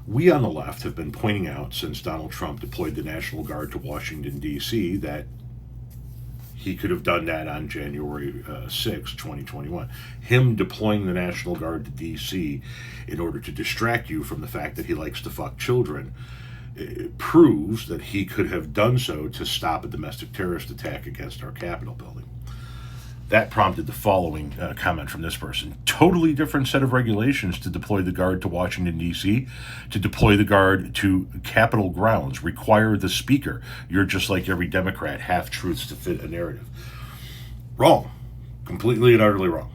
We on the left have been pointing out since Donald Trump deployed the National Guard to Washington, D.C., that he could have done that on January 6, 2021. Him deploying the National Guard to D.C. in order to distract you from the fact that he likes to fuck children, it proves that he could have done so to stop a domestic terrorist attack against our Capitol building. That prompted the following comment from this person. Totally different set of regulations to deploy the Guard to Washington, D.C., to deploy the Guard to Capitol grounds. Require the Speaker. You're just like every Democrat, half-truths to fit a narrative. Wrong. Completely and utterly wrong.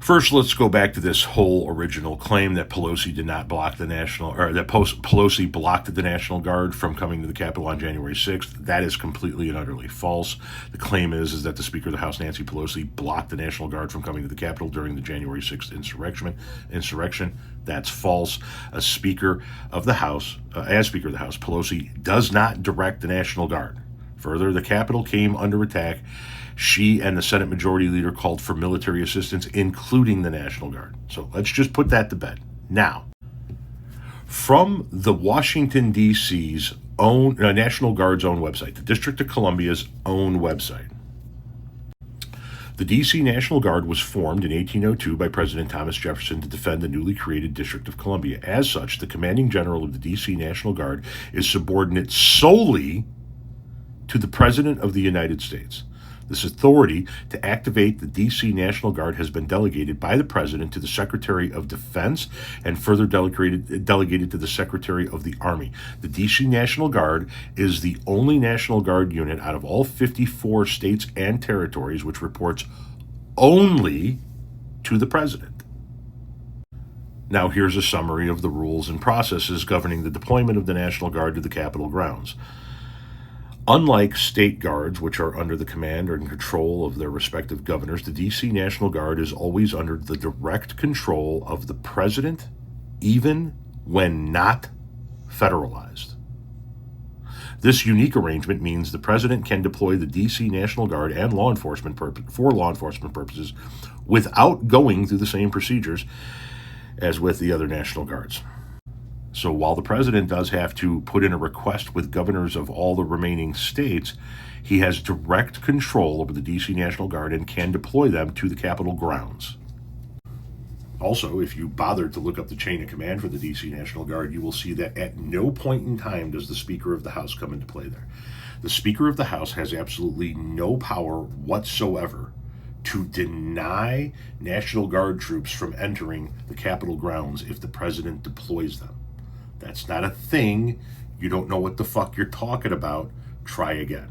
First, let's go back to this whole original claim that Pelosi did not block the Pelosi blocked the National Guard from coming to the Capitol on January 6th. That is completely and utterly false. The claim is that the Speaker of the House, Nancy Pelosi, blocked the National Guard from coming to the Capitol during the January 6th insurrection. That's false. As Speaker of the House, Pelosi does not direct the National Guard. Further, the Capitol came under attack. She and the Senate Majority Leader called for military assistance, including the National Guard. So let's just put that to bed. Now, from the Washington, D.C.'s own National Guard's own website, the District of Columbia's own website, the D.C. National Guard was formed in 1802 by President Thomas Jefferson to defend the newly created District of Columbia. As such, the commanding general of the D.C. National Guard is subordinate solely to the President of the United States. This authority to activate the D.C. National Guard has been delegated by the President to the Secretary of Defense and further delegated to the Secretary of the Army. The D.C. National Guard is the only National Guard unit out of all 54 states and territories which reports only to the President. Now here's a summary of the rules and processes governing the deployment of the National Guard to the Capitol grounds. Unlike state guards, which are under the command or in control of their respective governors, the D.C. National Guard is always under the direct control of the President, even when not federalized. This unique arrangement means the President can deploy the D.C. National Guard and for law enforcement purposes without going through the same procedures as with the other National Guards. So while the President does have to put in a request with governors of all the remaining states, he has direct control over the D.C. National Guard and can deploy them to the Capitol grounds. Also, if you bothered to look up the chain of command for the D.C. National Guard, you will see that at no point in time does the Speaker of the House come into play there. The Speaker of the House has absolutely no power whatsoever to deny National Guard troops from entering the Capitol grounds if the President deploys them. That's not a thing. You don't know what the fuck you're talking about. Try again.